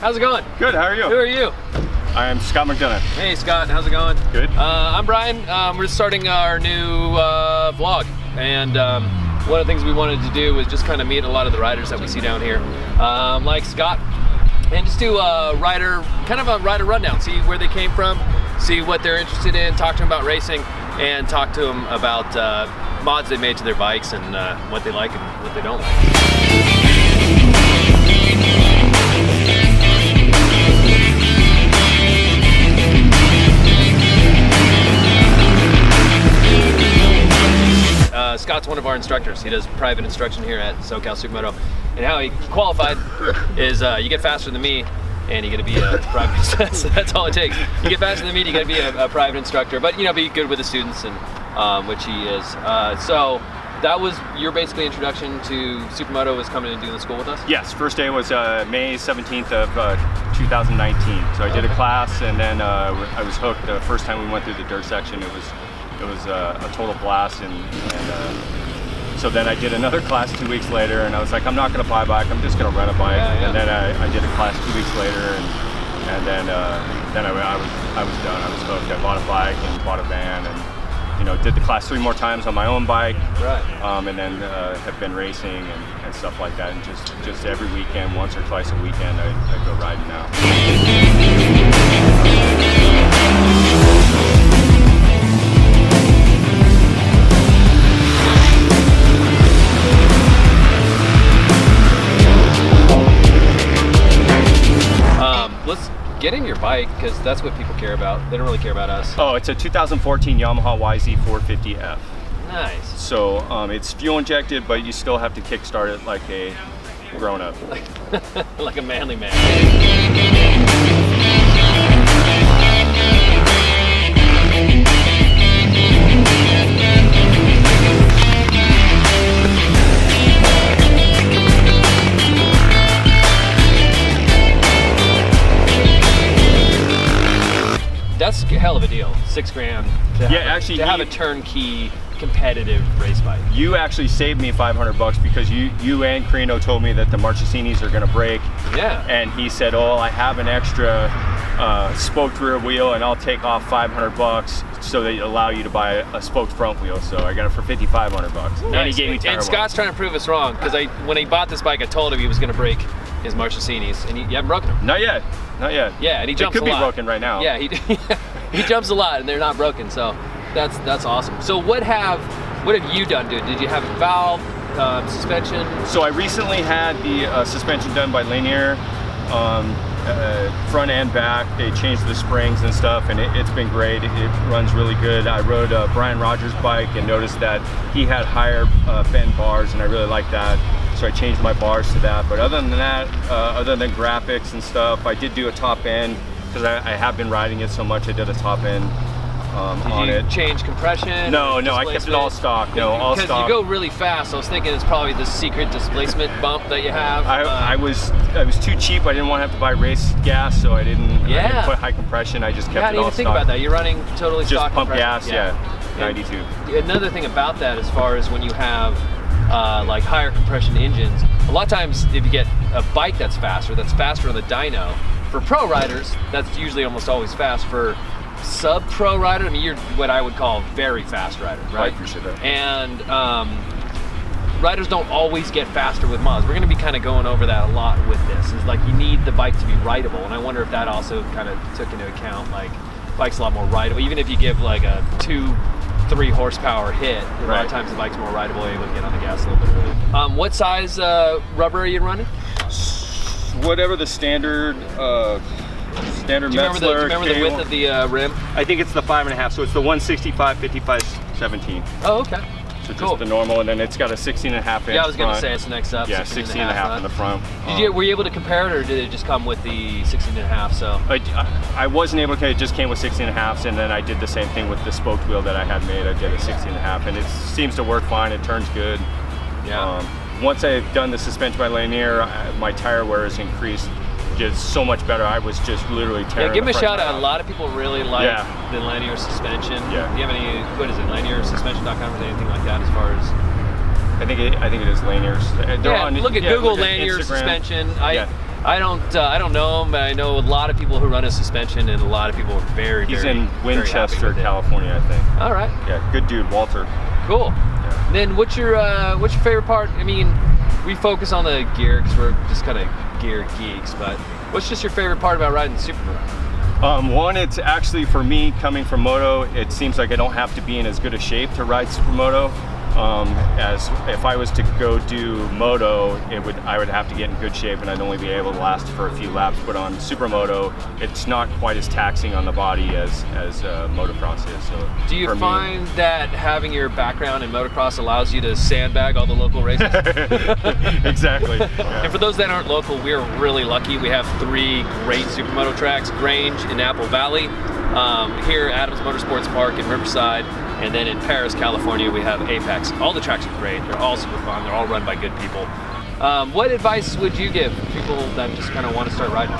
How's it going? Good, how are you? Who are you? I am Scott McDonough. Hey Scott, how's it going? Good. I'm Brian. We're starting our new vlog, and one of the things we wanted to do was just kind of meet a lot of the riders that we see down here, like Scott, and just do a rider rundown, see where they came from, see what they're interested in, talk to them about racing, and talk to them about mods they made to their bikes and what they like and what they don't like. Scott's one of our instructors. He does private instruction here at Socal Supermoto. And how he qualified is you get faster than me and you get to be a private instructor. So that's all it takes. You get faster than me, you get to be a private instructor, but you know, be good with the students, and which he is. So that was your basically introduction to Supermoto, was coming and doing the school with us? Yes, first day was May 17th of 2019. So I did a class, and then I was hooked. The first time we went through the dirt section, it was a total blast, and so then I did another class 2 weeks later, and I was like, I'm not going to buy a bike, I'm just going to rent a bike. And then I did a class 2 weeks later, and then I was done. I was hooked. I bought a bike and bought a van, and you know, did the class 3 more times on my own bike, and then have been racing and stuff like that, and just every weekend, once or twice a weekend, I go riding now. Let's get in your bike, because that's what people care about. They don't really care about us. Oh, it's a 2014 Yamaha YZ450F. Nice. So it's fuel injected, but you still have to kickstart it like a grown-up. Like a manly man. That's a hell of a deal, $6 grand to have a turnkey competitive race bike. You actually saved me $500 because you and Carino told me that the Marchesinis are going to break. Yeah. And he said, oh, I have an extra spoked rear wheel, and I'll take off $500 so they allow you to buy a spoked front wheel. So I got it for $5,500. Nice. And he gave me tire And Scott's trying to prove us wrong, because when he bought this bike, I told him he was going to break his Marchesinis, and you haven't broken them. Not yet. Not yet. Yeah, and he jumps a lot. They could be broken right now. Yeah, he jumps a lot, and they're not broken. So that's awesome. So what have you done to it? Did you have a valve, suspension? So I recently had the suspension done by Linear, front and back. They changed the springs and stuff, and it's been great. It runs really good. I rode Brian Rogers' bike and noticed that he had higher bend bars, and I really like that. So I changed my bars to that. But other than that, other than graphics and stuff, I did do a top end, because I have been riding it so much. I did a top end on it. Did you change compression? No, I kept it all stock. No, all stock. Because you go really fast, so I was thinking it's probably the secret displacement bump that you have. I was too cheap. I didn't want to have to buy race gas, so I didn't put high compression. I just kept it all stock. I didn't even think about that. You're running totally just stock pump compression. gas, 92. Another thing about that, as far as when you have like higher compression engines, a lot of times if you get a bike that's faster on the dyno, for pro riders, that's usually almost always fast. For sub-pro rider, I mean, you're what I would call very fast rider, right? I appreciate that. And riders don't always get faster with mods. We're going to be kind of going over that a lot with this. It's like you need the bike to be rideable, and I wonder if that also kind of took into account, like, bike's a lot more rideable. Even if you give like a 2-3 horsepower hit, a lot of times the bike's more rideable, able to get on the gas a little bit early. What size rubber are you running? Whatever the standard standard Metzler. Do you remember the width of the rim? I think it's the 5.5, so it's the 165, 55, 17. Oh, okay. So just the normal, and then it's got a 16.5 inch. Yeah, I was going to say it's next up. Yeah, 16.5 in the front. Were you able to compare it, or did it just come with the 16.5? So I wasn't able to. It just came with 16.5s, and then I did the same thing with the spoked wheel that I had made. I did a 16.5, and it seems to work fine. It turns good. Yeah. Once I've done the suspension by Linear, my tire wear has increased just so much better. I was just literally tearing. Yeah, give them a shout out. A lot of people really like the Linear suspension. Yeah. Do you have any? What is it? LinearSuspension.com or anything like that as far as? I think it is Linear's. Look at Google Lanyard suspension. I don't know him, but I know a lot of people who run his suspension, and a lot of people are very, He's very, in very Winchester, happy with it. California, I think. All right. Yeah, good dude, Walter. Cool. Yeah. Then what's your favorite part? I mean, we focus on the gear because we're just kind of gear geeks, but what's just your favorite part about riding the Supermoto? One, it's actually, for me, coming from moto, it seems like I don't have to be in as good a shape to ride Supermoto. As if I was to go do moto, I would have to get in good shape, and I'd only be able to last for a few laps. But on Supermoto, it's not quite as taxing on the body as motocross is. So do you find that having your background in motocross allows you to sandbag all the local races? Exactly. Yeah. And for those that aren't local, we're really lucky. We have 3 great Supermoto tracks: Grange in Apple Valley, here Adams Motorsports Park in Riverside, and then in Paris, California, we have Apex. All the tracks are great. They're all super fun. They're all run by good people. What advice would you give people that just kind of want to start riding?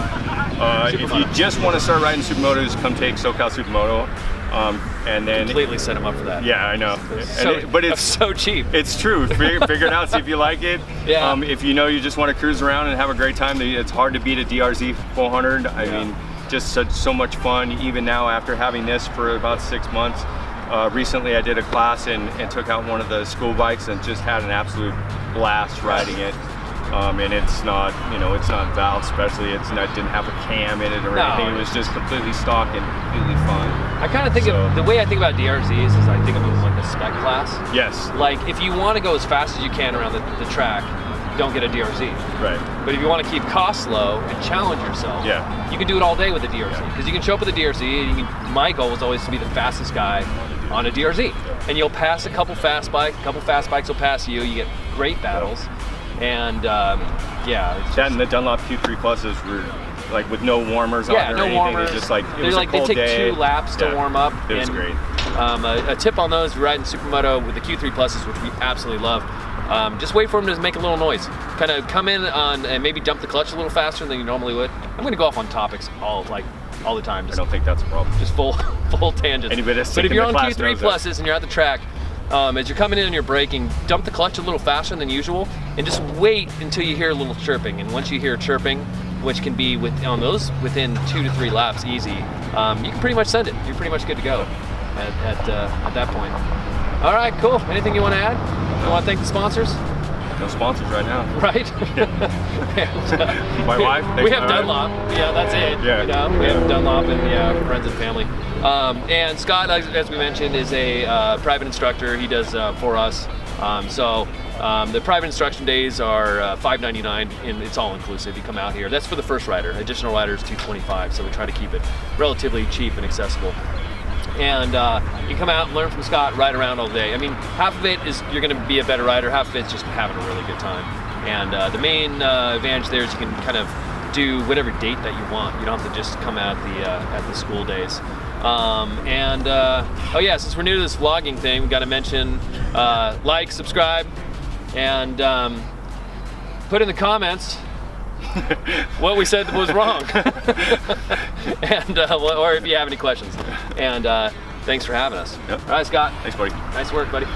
If you just want to start riding Supermotos, come take Socal Supermoto. And then completely set them up for that. Yeah, I know. But it's so cheap. It's true. Figure it out, see if you like it. Yeah. If you know you just want to cruise around and have a great time, it's hard to beat a DRZ 400. I mean, just so much fun. Even now, after having this for about 6 months, recently I did a class and took out one of the school bikes and just had an absolute blast riding it. And it's not, it's not valve, especially. Didn't have a cam in it or anything. It was just completely stock and completely fun. I kind of think of the way I think about DRZs is I think of them as like a spec class. Yes. Like if you want to go as fast as you can around the track, don't get a DRZ. Right. But if you want to keep costs low and challenge yourself, you can do it all day with a DRZ. Because you can show up with a DRZ, and my goal is always to be the fastest guy on a DRZ. And you'll pass a couple fast bikes will pass you. You get great battles. And that and the Dunlop Q3 Pluses were like with no warmers on or no anything. Warmers. They just like it was a cold they take day. 2 laps to warm up. It was great. A tip on those: if you're riding Supermoto with the Q3 Pluses, which we absolutely love, just wait for them to make a little noise. Kind of come in on and maybe dump the clutch a little faster than you normally would. I'm going to go off on topics all the time. I don't think that's a problem. Just full tangents. But if you're on Q3 Pluses and you're at the track, as you're coming in and you're braking, dump the clutch a little faster than usual, and just wait until you hear a little chirping. And once you hear chirping, which can be within 2 to 3 laps easy, you can pretty much send it. You're pretty much good to go at that point. All right, cool. Anything you want to add? You want to thank the sponsors? No sponsors right now. Right? My wife. We have Dunlop. Yeah, that's it. Yeah. We have Dunlop and friends and family. And Scott, as we mentioned, is a private instructor. He does for us. The private instruction days are $5.99, and it's all inclusive. You come out here. That's for the first rider. Additional rider is $225. So we try to keep it relatively cheap and accessible. And you come out and learn from Scott, ride around all day. I mean, half of it is you're going to be a better rider, half of it's just having a really good time. And the main advantage there is you can kind of do whatever date that you want. You don't have to just come out at the school days. Since we're new to this vlogging thing, we got to mention like, subscribe, and put in the comments what we said was wrong, and or if you have any questions. And thanks for having us. Yep. All right, Scott. Thanks, buddy. Nice work, buddy.